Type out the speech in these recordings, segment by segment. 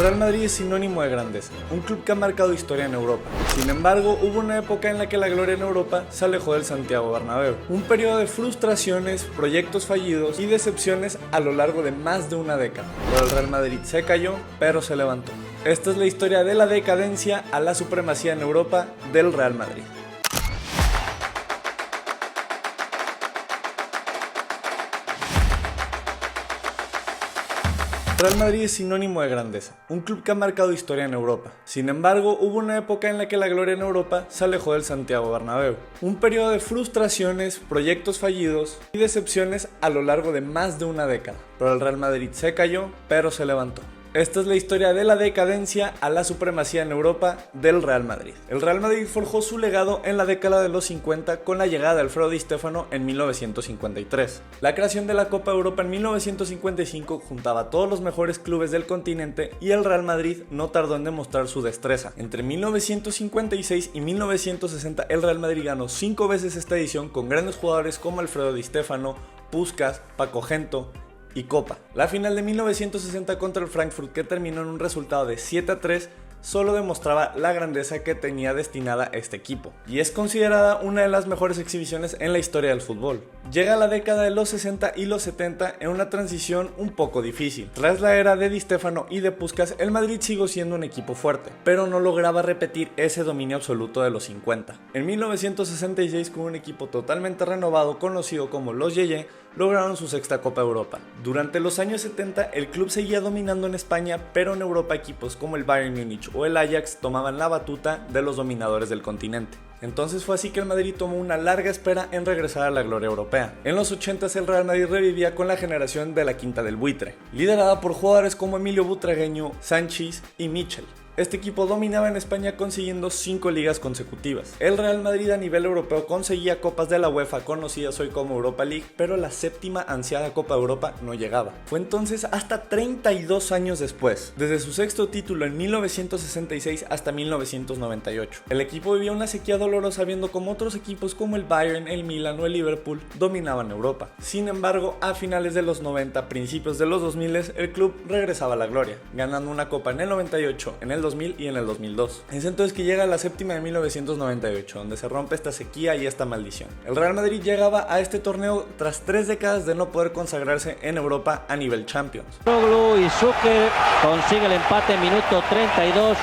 Real Madrid es sinónimo de grandeza, un club que ha marcado historia en Europa. Sin embargo, hubo una época en la que la gloria en Europa se alejó del Santiago Bernabéu. Un periodo de frustraciones, proyectos fallidos y decepciones a lo largo de más de una década. Pero el Real Madrid se cayó, pero se levantó. Esta es la historia de la decadencia a la supremacía en Europa del Real Madrid. Real Madrid es sinónimo de grandeza, un club que ha marcado historia en Europa. Sin embargo, hubo una época en la que la gloria en Europa se alejó del Santiago Bernabéu. Un periodo de frustraciones, proyectos fallidos y decepciones a lo largo de más de una década. Pero el Real Madrid se cayó, pero se levantó. Esta es la historia de la decadencia a la supremacía en Europa del Real Madrid. El Real Madrid forjó su legado en la década de los 50 con la llegada de Alfredo Di Stéfano en 1953. La creación de la Copa Europa en 1955 juntaba a todos los mejores clubes del continente y el Real Madrid no tardó en demostrar su destreza. Entre 1956 y 1960 el Real Madrid ganó 5 veces esta edición con grandes jugadores como Alfredo Di Stéfano, Puskás, Paco Gento y Copa. La final de 1960 contra el Frankfurt, que terminó en un resultado de 7-3, solo demostraba la grandeza que tenía destinada este equipo, y es considerada una de las mejores exhibiciones en la historia del fútbol. Llega la década de los 60 y los 70 en una transición un poco difícil. Tras la era de Di Stéfano y de Puskás, el Madrid siguió siendo un equipo fuerte, pero no lograba repetir ese dominio absoluto de los 50. En 1966, con un equipo totalmente renovado conocido como los Yeye, lograron su sexta Copa Europa. Durante los años 70 el club seguía dominando en España, pero en Europa equipos como el Bayern Múnich o el Ajax tomaban la batuta de los dominadores del continente. Entonces fue así que el Madrid tomó una larga espera en regresar a la gloria europea. En los 80s el Real Madrid revivía con la generación de la Quinta del Buitre, liderada por jugadores como Emilio Butragueño, Sanchís y Michel. Este equipo dominaba en España consiguiendo 5 ligas consecutivas. El Real Madrid a nivel europeo conseguía copas de la UEFA conocidas hoy como Europa League, pero la séptima ansiada Copa Europa no llegaba. Fue entonces hasta 32 años después, desde su sexto título en 1966 hasta 1998. El equipo vivía una sequía dolorosa viendo como otros equipos como el Bayern, el Milan o el Liverpool dominaban Europa. Sin embargo, a finales de los 90, principios de los 2000, el club regresaba a la gloria, ganando una copa en el 98, en el 2000 y en el 2002. Es entonces que llega la séptima de 1998, donde se rompe esta sequía y esta maldición. El Real Madrid llegaba a este torneo tras 3 décadas de no poder consagrarse en Europa a nivel Champions. Y Zucker consigue el empate en minuto 32.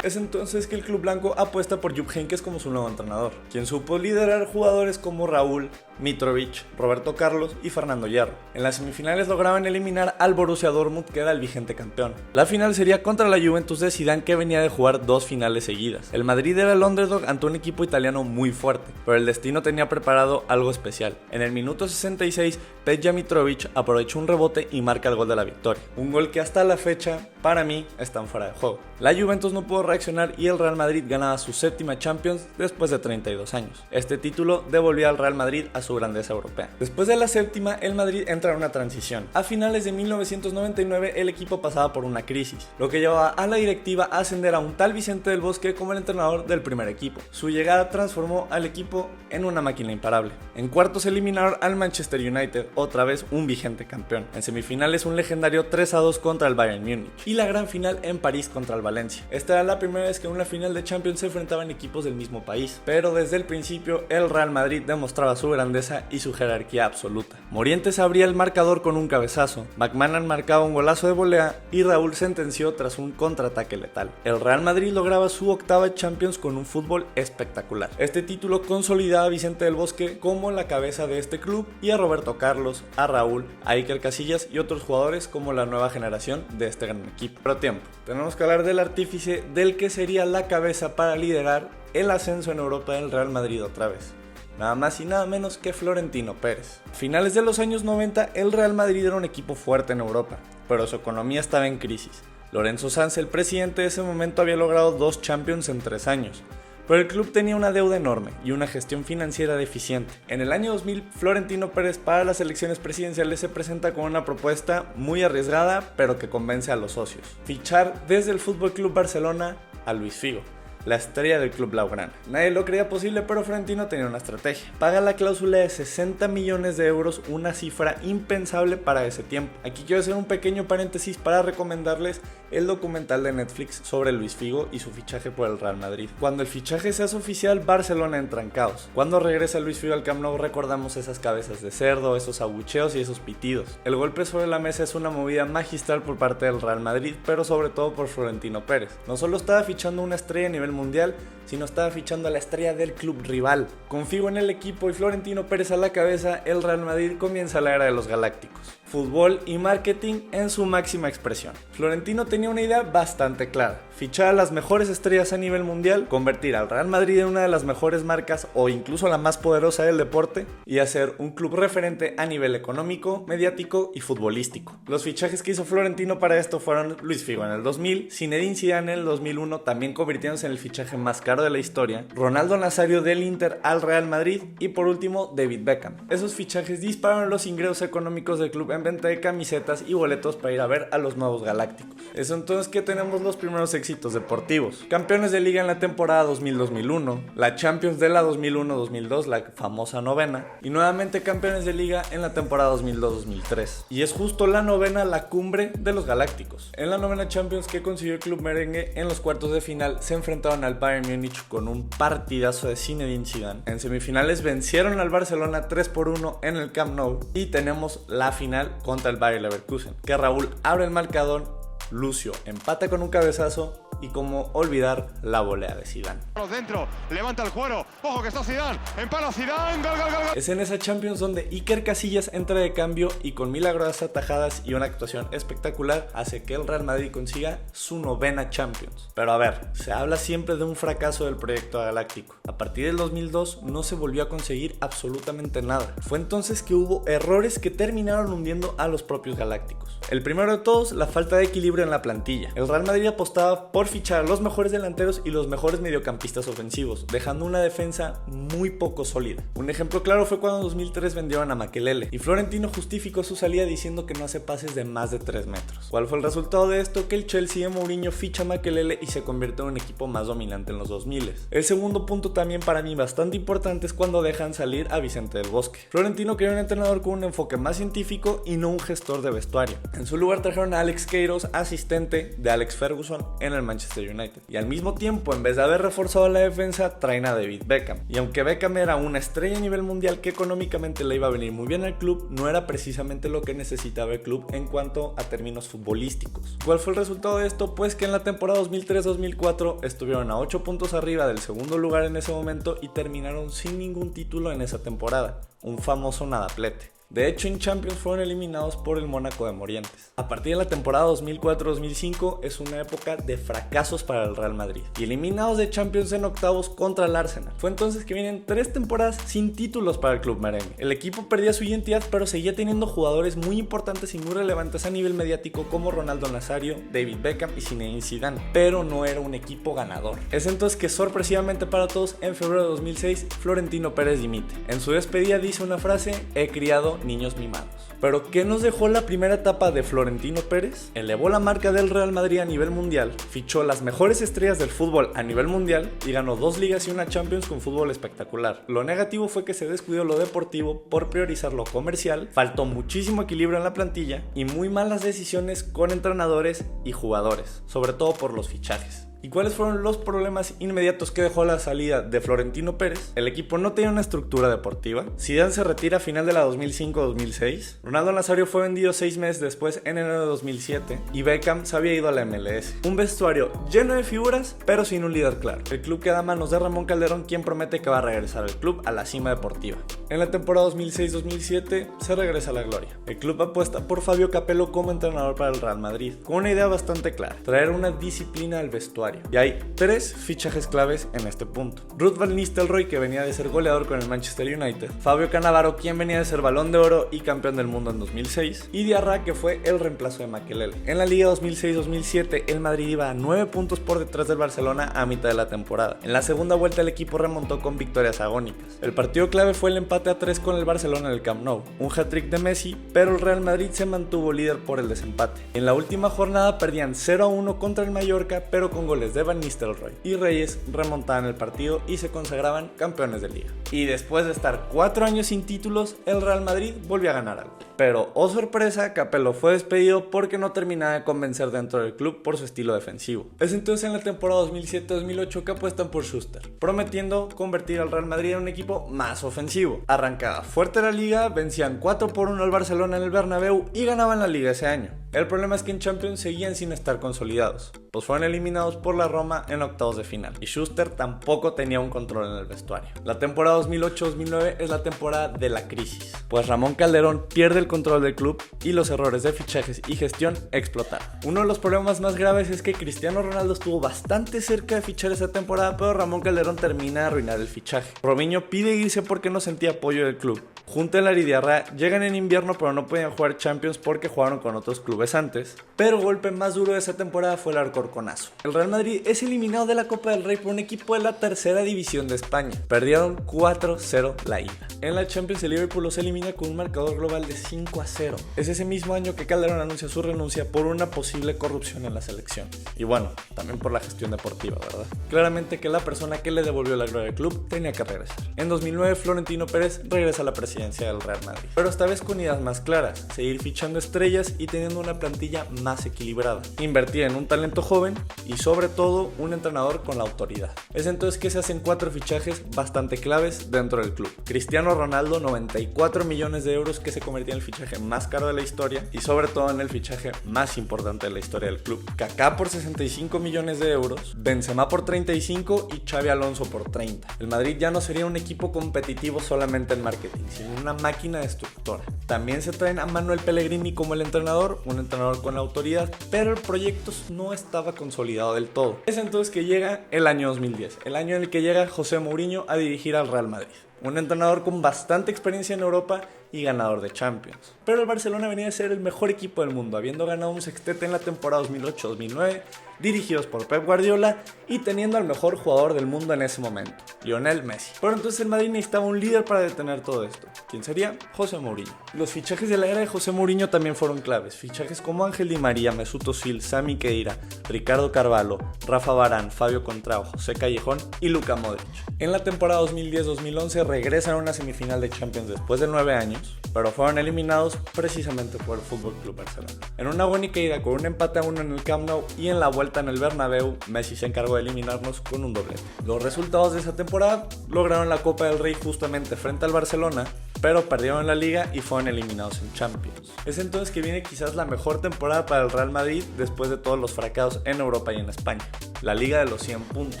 Es entonces que el club blanco apuesta por Jupp Heynckes como su nuevo entrenador, quien supo liderar jugadores como Raúl, Mitrovic, Roberto Carlos y Fernando Hierro. En las semifinales lograban eliminar al Borussia Dortmund, que era el vigente campeón. La final sería contra la Juventus de Zidane, que venía de jugar 2 finales seguidas. El Madrid era el underdog ante un equipo italiano muy fuerte, pero el destino tenía preparado algo especial. En el minuto 66, Peja Mitrovic aprovechó un rebote y marca el gol de la victoria. Un gol que hasta la fecha, para mí, están fuera de juego. La Juventus no pudo reaccionar y el Real Madrid ganaba su séptima Champions después de 32 años. Este título devolvía al Real Madrid a su grandeza europea. Después de la séptima, el Madrid entra en una transición. A finales de 1999, el equipo pasaba por una crisis, lo que llevaba a la directiva a ascender a un tal Vicente del Bosque como el entrenador del primer equipo. Su llegada transformó al equipo en una máquina imparable. En cuartos eliminaron al Manchester United, otra vez un vigente campeón. En semifinales, un legendario 3-2 contra el Bayern Múnich. Y la gran final en París contra el Valencia. Esta era la primera vez que en una final de Champions se enfrentaban equipos del mismo país, pero desde el principio el Real Madrid demostraba su grandeza y su jerarquía absoluta. Morientes abría el marcador con un cabezazo, McManaman marcaba un golazo de volea y Raúl sentenció tras un contraataque letal. El Real Madrid lograba su octava Champions con un fútbol espectacular. Este título consolidaba a Vicente del Bosque como la cabeza de este club y a Roberto Carlos, a Raúl, a Iker Casillas y otros jugadores como la nueva generación de este gran equipo. Pero tiempo, tenemos que hablar del artífice del que sería la cabeza para liderar el ascenso en Europa del Real Madrid otra vez. Nada más y nada menos que Florentino Pérez. A finales de los años 90, el Real Madrid era un equipo fuerte en Europa, pero su economía estaba en crisis. Lorenzo Sanz, el presidente de ese momento, había logrado 2 Champions en 3 años. Pero el club tenía una deuda enorme y una gestión financiera deficiente. En el año 2000, Florentino Pérez para las elecciones presidenciales se presenta con una propuesta muy arriesgada, pero que convence a los socios: fichar desde el FC Barcelona a Luis Figo. la estrella del club blaugrana. Nadie lo creía posible, pero Florentino tenía una estrategia. Paga la cláusula de 60 millones de euros, una cifra impensable para ese tiempo. Aquí quiero hacer un pequeño paréntesis para recomendarles el documental de Netflix sobre Luis Figo y su fichaje por el Real Madrid. Cuando el fichaje se hace oficial, Barcelona entra en caos. Cuando regresa Luis Figo al Camp Nou, recordamos esas cabezas de cerdo, esos abucheos y esos pitidos. El golpe sobre la mesa es una movida magistral por parte del Real Madrid, pero sobre todo por Florentino Pérez. No solo estaba fichando una estrella a nivel mundial, sino estaba fichando a la estrella del club rival. Con Figo en el equipo y Florentino Pérez a la cabeza, el Real Madrid comienza la era de los galácticos. Fútbol y marketing en su máxima expresión. Florentino tenía una idea bastante clara: fichar a las mejores estrellas a nivel mundial, convertir al Real Madrid en una de las mejores marcas o incluso la más poderosa del deporte y hacer un club referente a nivel económico, mediático y futbolístico. Los fichajes que hizo Florentino para esto fueron Luis Figo en el 2000, Zinedine Zidane en el 2001, también convirtiéndose en el fichaje más caro de la historia, Ronaldo Nazario del Inter al Real Madrid y por último David Beckham. Esos fichajes dispararon los ingresos económicos del club en venta de camisetas y boletos para ir a ver a los nuevos galácticos. Es entonces que tenemos los primeros éxitos deportivos: campeones de liga en la temporada 2000-2001, la Champions de la 2001-2002, la famosa novena, y nuevamente campeones de liga en la temporada 2002-2003. Y es justo la novena la cumbre de los galácticos. En la novena Champions que consiguió el club merengue, en los cuartos de final se enfrentaron al Bayern Múnich con un partidazo de Zinedine Zidane. En semifinales vencieron al Barcelona 3-1 en el Camp Nou y tenemos la final contra el Bayer Leverkusen, que Raúl abre el marcador, Lucio empata con un cabezazo y cómo olvidar la volea de Zidane. Dentro, levanta el cuero, ojo que está Zidane, empala Zidane, gol, gol, gol. Es en esa Champions donde Iker Casillas entra de cambio y con milagrosas atajadas y una actuación espectacular hace que el Real Madrid consiga su novena Champions. Pero a ver, se habla siempre de un fracaso del proyecto galáctico. A partir del 2002 no se volvió a conseguir absolutamente nada. Fue entonces que hubo errores que terminaron hundiendo a los propios galácticos. El primero de todos, la falta de equilibrio en la plantilla. El Real Madrid apostaba por fichar a los mejores delanteros y los mejores mediocampistas ofensivos, dejando una defensa muy poco sólida. Un ejemplo claro fue cuando en 2003 vendieron a Makelele y Florentino justificó su salida diciendo que no hace pases de más de 3 metros. ¿Cuál fue el resultado de esto? Que el Chelsea de Mourinho ficha a Makelele y se convierte en un equipo más dominante en los 2000. El segundo punto, también para mí bastante importante, es cuando dejan salir a Vicente del Bosque. Florentino quería un entrenador con un enfoque más científico y no un gestor de vestuario. En su lugar trajeron a Alex Queiroz, asistente de Alex Ferguson en el Manchester United. Y al mismo tiempo, en vez de haber reforzado la defensa, traen a David Beckham. Y aunque Beckham era una estrella a nivel mundial que económicamente le iba a venir muy bien al club, no era precisamente lo que necesitaba el club en cuanto a términos futbolísticos. ¿Cuál fue el resultado de esto? Pues que en la temporada 2003-2004 estuvieron a 8 puntos arriba del segundo lugar en ese momento y terminaron sin ningún título en esa temporada. Un famoso nadaplete. De hecho, en Champions fueron eliminados por el Mónaco de Morientes. A partir de la temporada 2004-2005 es una época de fracasos para el Real Madrid y eliminados de Champions en octavos contra el Arsenal. Fue entonces que vienen 3 temporadas sin títulos para el club merengue. El equipo perdía su identidad, pero seguía teniendo jugadores muy importantes y muy relevantes a nivel mediático como Ronaldo Nazario, David Beckham y Zinedine Zidane, pero no era un equipo ganador. Es entonces que sorpresivamente para todos, en febrero de 2006, Florentino Pérez dimite. En su despedida dice una frase: he criado niños mimados. Pero ¿qué nos dejó la primera etapa de Florentino Pérez? Elevó la marca del Real Madrid a nivel mundial, fichó las mejores estrellas del fútbol a nivel mundial y ganó 2 ligas y una Champions con fútbol espectacular. Lo negativo fue que se descuidó lo deportivo por priorizar lo comercial, faltó muchísimo equilibrio en la plantilla y muy malas decisiones con entrenadores y jugadores, sobre todo por los fichajes. ¿Y cuáles fueron los problemas inmediatos que dejó la salida de Florentino Pérez? El equipo no tenía una estructura deportiva. Zidane se retira a final de la 2005-2006. Ronaldo Nazario fue vendido 6 meses después, en enero de 2007. Y Beckham se había ido a la MLS. Un vestuario lleno de figuras, pero sin un líder claro. El club queda a manos de Ramón Calderón, quien promete que va a regresar al club a la cima deportiva. En la temporada 2006-2007 se regresa a la gloria. El club apuesta por Fabio Capello como entrenador para el Real Madrid, con una idea bastante clara: traer una disciplina al vestuario. Y hay 3 fichajes claves en este punto: Ruud van Nistelrooy, que venía de ser goleador con el Manchester United; Fabio Cannavaro, quien venía de ser Balón de Oro y campeón del mundo en 2006; y Diarra, que fue el reemplazo de Makelele. En la Liga 2006-2007 el Madrid iba a 9 puntos por detrás del Barcelona a mitad de la temporada. En la segunda vuelta el equipo remontó con victorias agónicas. El partido clave fue el empate a 3 con el Barcelona en el Camp Nou, un hat-trick de Messi, pero el Real Madrid se mantuvo líder por el desempate. En la última jornada perdían 0-1 contra el Mallorca, pero con goles goles de Van Nistelrooy y Reyes remontaban el partido y se consagraban campeones de liga. Y después de estar 4 años sin títulos, el Real Madrid volvió a ganar algo. Pero, oh sorpresa, Capello fue despedido porque no terminaba de convencer dentro del club por su estilo defensivo. Es entonces en la temporada 2007-2008 que apuestan por Schuster, prometiendo convertir al Real Madrid en un equipo más ofensivo. Arrancaba fuerte la liga, vencían 4-1 al Barcelona en el Bernabéu y ganaban la liga ese año. El problema es que en Champions seguían sin estar consolidados, pues fueron eliminados por la Roma en octavos de final, y Schuster tampoco tenía un control en el vestuario. La temporada 2008-2009 es la temporada de la crisis, pues Ramón Calderón pierde el control del club y los errores de fichajes y gestión explotaron. Uno de los problemas más graves es que Cristiano Ronaldo estuvo bastante cerca de fichar esa temporada, pero Ramón Calderón termina de arruinar el fichaje. Robinho pide irse porque no sentía apoyo del club. Juntelar y Diarra llegan en invierno pero no podían jugar Champions porque jugaron con otros clubes antes. Pero el golpe más duro de esa temporada fue el Alcorconazo. El Real Madrid es eliminado de la Copa del Rey por un equipo de la tercera división de España. Perdieron 4-0 la ida. En la Champions el Liverpool los elimina con un marcador global de 5-0. Es ese mismo año que Calderón anuncia su renuncia por una posible corrupción en la selección. Y bueno, también por la gestión deportiva, ¿verdad? Claramente que la persona que le devolvió la gloria al club tenía que regresar. En 2009 Florentino Pérez regresa a la presidencia del Real Madrid, pero esta vez con ideas más claras, seguir fichando estrellas y teniendo una plantilla más equilibrada, invertir en un talento joven y sobre todo un entrenador con la autoridad. Es entonces que se hacen 4 fichajes bastante claves dentro del club. Cristiano Ronaldo, 94 millones de euros, que se convertía en el fichaje más caro de la historia y sobre todo en el fichaje más importante de la historia del club. Kaká por 65 millones de euros, Benzema por 35 y Xavi Alonso por 30. El Madrid ya no sería un equipo competitivo solamente en marketing, sino una máquina destructora. También se traen a Manuel Pellegrini como el entrenador, un entrenador con la autoridad, pero el proyecto no estaba consolidado del todo. Es entonces que llega el año 2010, el año en el que llega José Mourinho a dirigir al Real Madrid. Un entrenador con bastante experiencia en Europa y ganador de Champions. Pero el Barcelona venía a ser el mejor equipo del mundo, habiendo ganado un sextete en la temporada 2008-2009, dirigidos por Pep Guardiola y teniendo al mejor jugador del mundo en ese momento, Lionel Messi. Pero entonces el Madrid necesitaba un líder para detener todo esto. ¿Quién sería? José Mourinho. Los fichajes de la era de José Mourinho también fueron claves. Fichajes como Ángel Di María, Mesut Özil, Sami Khedira, Ricardo Carvalho, Rafa Varane, Fabio Contrao, José Callejón y Luka Modric. En la temporada 2010-2011 regresan a una semifinal de Champions después de 9 años, pero fueron eliminados precisamente por el FC Barcelona. En una buena ida con un empate a 1 en el Camp Nou y en la vuelta en el Bernabéu, Messi se encargó de eliminarnos con un doblete. Los resultados de esa temporada lograron la Copa del Rey justamente frente al Barcelona, pero perdieron la Liga y fueron eliminados en Champions. Es entonces que viene quizás la mejor temporada para el Real Madrid después de todos los fracasos en Europa y en España. La Liga de los 100 puntos.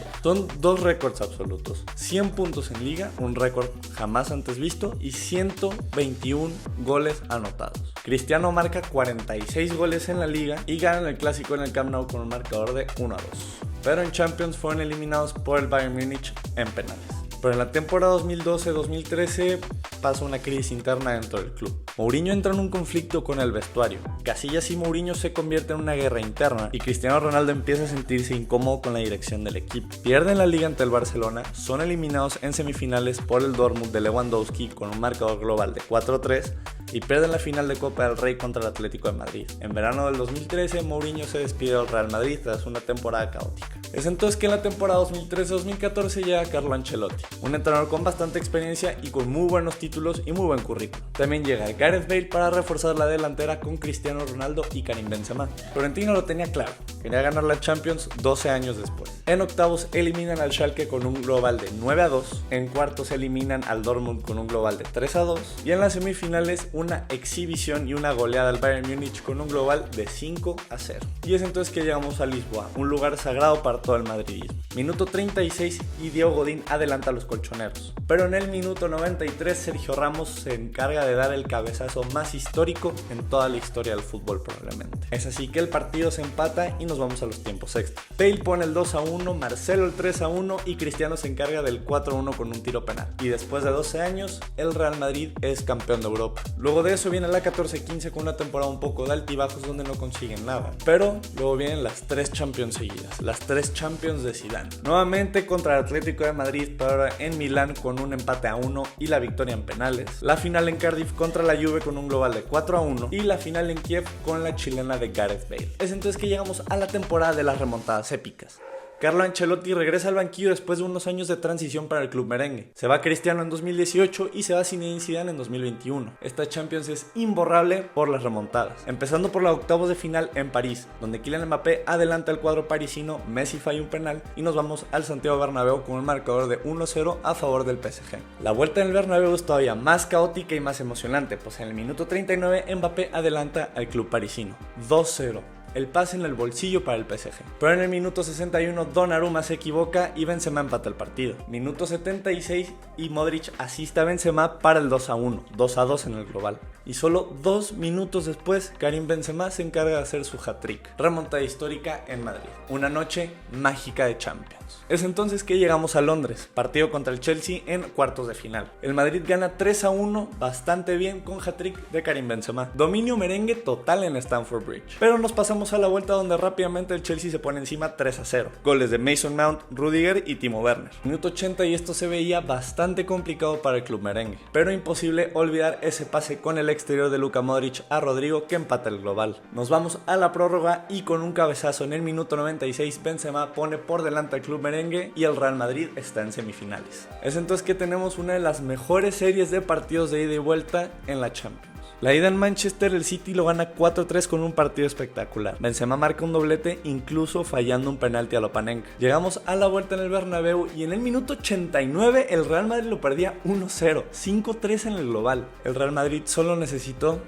Son 2 récords absolutos. 100 puntos en Liga, un récord jamás antes visto, y 121 goles anotados. Cristiano marca 46 goles en la Liga y gana el Clásico en el Camp Nou con un marcador de 1-2. Pero en Champions fueron eliminados por el Bayern Múnich en penales. Pero en la temporada 2012-2013 pasa una crisis interna dentro del club. Mourinho entra en un conflicto con el vestuario. Casillas y Mourinho se convierten en una guerra interna y Cristiano Ronaldo empieza a sentirse incómodo con la dirección del equipo. Pierden la liga ante el Barcelona, son eliminados en semifinales por el Dortmund de Lewandowski con un marcador global de 4-3 y pierden la final de Copa del Rey contra el Atlético de Madrid. En verano del 2013, Mourinho se despide del Real Madrid tras una temporada caótica. Es entonces que en la temporada 2013-2014 llega Carlo Ancelotti, un entrenador con bastante experiencia y con muy buenos títulos y muy buen currículum. También llega Gareth Bale para reforzar la delantera con Cristiano Ronaldo y Karim Benzema. Florentino lo tenía claro, quería ganar la Champions 12 años después. En octavos eliminan al Schalke con un global de 9-2, en cuartos eliminan al Dortmund con un global de 3-2 y en las semifinales una exhibición y una goleada al Bayern Múnich con un global de 5-0. Y es entonces que llegamos a Lisboa, un lugar sagrado para todo el madridismo. Minuto 36 y Diego Godín adelanta a los colchoneros, pero en el minuto 93 Sergio Ramos se encarga de dar el cabezazo más histórico en toda la historia del fútbol probablemente. Es así que el partido se empata y nos vamos a los tiempos extra. Bale pone el 2-1, Marcelo el 3-1 y Cristiano se encarga del 4-1 con un tiro penal. Y después de 12 años, el Real Madrid es campeón de Europa. Luego de eso viene la 14-15 con una temporada un poco de altibajos donde no consiguen nada. Pero luego vienen las 3 Champions seguidas, las 3 Champions de Zidane. Nuevamente contra el Atlético de Madrid, pero ahora en Milán con un empate a 1 y la victoria en penales. La final en Cardiff contra la Juve con un global de 4-1 y la final en Kiev con la chilena de Gareth Bale. Es entonces que llegamos a la temporada de las remontadas épicas. Carlo Ancelotti regresa al banquillo después de unos años de transición para el club merengue. Se va Cristiano en 2018 y se va Zinedine Zidane en 2021. Esta Champions es imborrable por las remontadas, empezando por la octavos de final en París, donde Kylian Mbappé adelanta el cuadro parisino, Messi falla un penal y nos vamos al Santiago Bernabéu con un marcador de 1-0 a favor del PSG. La vuelta en el Bernabéu es todavía más caótica y más emocionante, pues en el minuto 39 Mbappé adelanta al club parisino, 2-0. El pase en el bolsillo para el PSG. Pero en el minuto 61 Donnarumma se equivoca y Benzema empata el partido. Minuto 76 y Modric asiste a Benzema para el 2-1, 2-2 en el global. Y solo 2 minutos después Karim Benzema se encarga de hacer su hat-trick. Remontada histórica en Madrid. Una noche mágica de Champions. Es entonces que llegamos a Londres, partido contra el Chelsea en cuartos de final. El Madrid gana 3-1 bastante bien con hat-trick de Karim Benzema. Dominio merengue total en Stamford Bridge. Pero nos pasamos a la vuelta donde rápidamente el Chelsea se pone encima 3-0. Goles de Mason Mount, Rudiger y Timo Werner. Minuto 80 y esto se veía bastante complicado para el club merengue. Pero imposible olvidar ese pase con el exterior de Luka Modric a Rodrigo que empata el global. Nos vamos a la prórroga y con un cabezazo en el minuto 96 Benzema pone por delante al club merengue y el Real Madrid está en semifinales. Es entonces que tenemos una de las mejores series de partidos de ida y vuelta en la Champions. La ida en Manchester, el City lo gana 4-3 con un partido espectacular. Benzema marca un doblete, incluso fallando un penalti a Lopanenka. Llegamos a la vuelta en el Bernabéu y en el minuto 89 el Real Madrid lo perdía 1-0, 5-3 en el global. El Real Madrid solo necesitó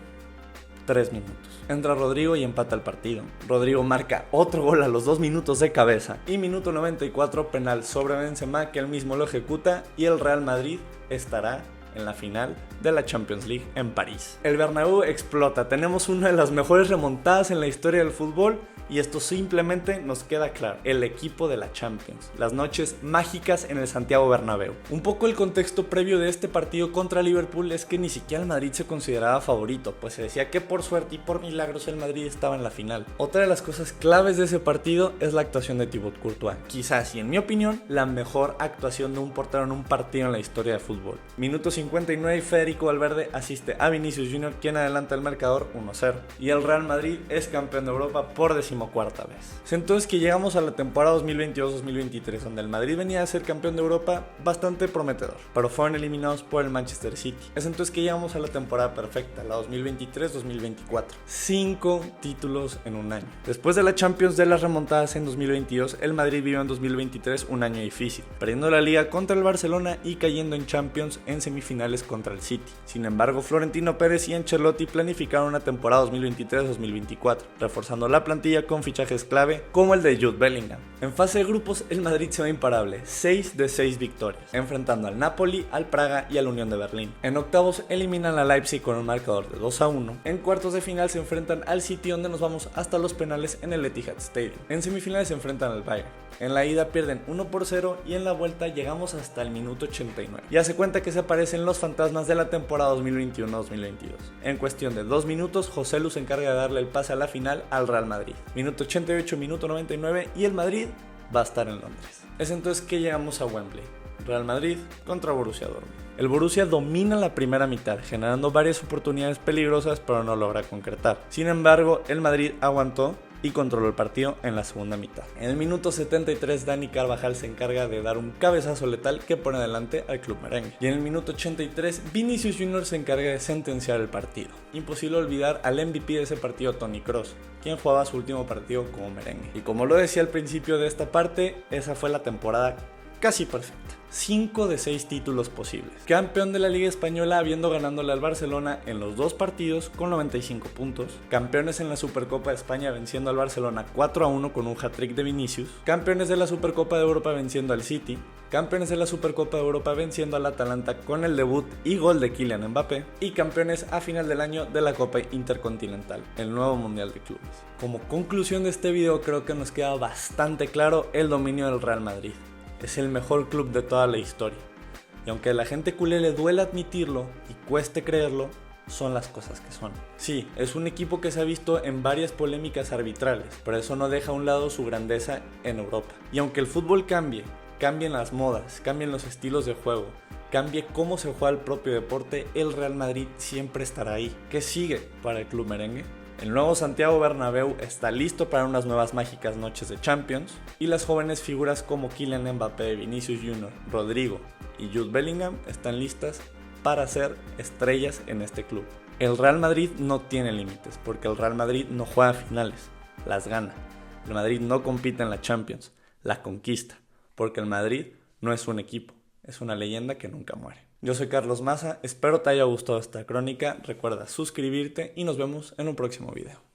3 minutos. Entra Rodrigo y empata el partido. Rodrigo marca otro gol a los 2 minutos de cabeza. Y minuto 94, penal sobre Benzema que él mismo lo ejecuta y el Real Madrid estará en la final de la Champions League en París. El Bernabéu explota, tenemos una de las mejores remontadas en la historia del fútbol y esto simplemente nos queda claro, el equipo de la Champions, las noches mágicas en el Santiago Bernabéu. Un poco el contexto previo de este partido contra Liverpool es que ni siquiera el Madrid se consideraba favorito, pues se decía que por suerte y por milagros el Madrid estaba en la final. Otra de las cosas claves de ese partido es la actuación de Thibaut Courtois, quizás y en mi opinión la mejor actuación de un portero en un partido en la historia de fútbol. Minuto 59 y Federico Valverde asiste a Vinicius Jr. quien adelanta el marcador 1-0 y el Real Madrid es campeón de Europa por 14ª vez. Es entonces que llegamos a la temporada 2022-2023 donde el Madrid venía a ser campeón de Europa bastante prometedor, pero fueron eliminados por el Manchester City. Es entonces que llegamos a la temporada perfecta, la 2023-2024. 5 títulos en un año. Después de la Champions de las remontadas en 2022, el Madrid vivió en 2023 un año difícil, perdiendo la Liga contra el Barcelona y cayendo en Champions en semifinales contra el City. Sin embargo, Florentino Pérez y Ancelotti planificaron una temporada 2023-2024, reforzando la plantilla con fichajes clave como el de Jude Bellingham. En fase de grupos, el Madrid se va imparable, 6 de 6 victorias, enfrentando al Napoli, al Praga y al Unión de Berlín. En octavos eliminan a Leipzig con un marcador de 2-1. En cuartos de final se enfrentan al City, donde nos vamos hasta los penales en el Etihad Stadium. En semifinales se enfrentan al Bayern. En la ida pierden 1-0 y en la vuelta llegamos hasta el minuto 89. Ya se cuenta que se aparecen los fantasmas de la temporada 2021-2022. En cuestión de 2 minutos, José Lu se encarga de darle el pase a la final al Real Madrid. Minuto 88, minuto 99 y el Madrid va a estar en Londres. Es entonces que llegamos a Wembley. Real Madrid contra Borussia Dortmund. El Borussia domina la primera mitad, generando varias oportunidades peligrosas, pero no logra concretar. Sin embargo, el Madrid aguantó y controló el partido en la segunda mitad. En el minuto 73, Dani Carvajal se encarga de dar un cabezazo letal que pone adelante al club merengue. Y en el minuto 83, Vinicius Jr. se encarga de sentenciar el partido. Imposible olvidar al MVP de ese partido, Toni Kroos, quien jugaba su último partido como merengue. Y como lo decía al principio de esta parte, esa fue la temporada casi perfecta. 5 de 6 títulos posibles. Campeón de la Liga Española habiendo ganándole al Barcelona en los 2 partidos con 95 puntos. Campeones en la Supercopa de España venciendo al Barcelona 4-1 con un hat-trick de Vinicius. Campeones de la Supercopa de Europa venciendo al City. Campeones de la Supercopa de Europa venciendo al Atalanta con el debut y gol de Kylian Mbappé. Y campeones a final del año de la Copa Intercontinental, el nuevo Mundial de Clubes. Como conclusión de este video creo que nos queda bastante claro el dominio del Real Madrid. Es el mejor club de toda la historia. Y aunque a la gente culé le duela admitirlo y cueste creerlo, son las cosas que son. Sí, es un equipo que se ha visto en varias polémicas arbitrales, pero eso no deja a un lado su grandeza en Europa. Y aunque el fútbol cambie, cambien las modas, cambien los estilos de juego, cambie cómo se juega el propio deporte, el Real Madrid siempre estará ahí. ¿Qué sigue para el club merengue? El nuevo Santiago Bernabéu está listo para unas nuevas mágicas noches de Champions y las jóvenes figuras como Kylian Mbappé, Vinicius Junior, Rodrigo y Jude Bellingham están listas para ser estrellas en este club. El Real Madrid no tiene límites porque el Real Madrid no juega finales, las gana. El Madrid no compite en la Champions, la conquista, porque el Madrid no es un equipo, es una leyenda que nunca muere. Yo soy Carlos Maza, espero te haya gustado esta crónica, recuerda suscribirte y nos vemos en un próximo video.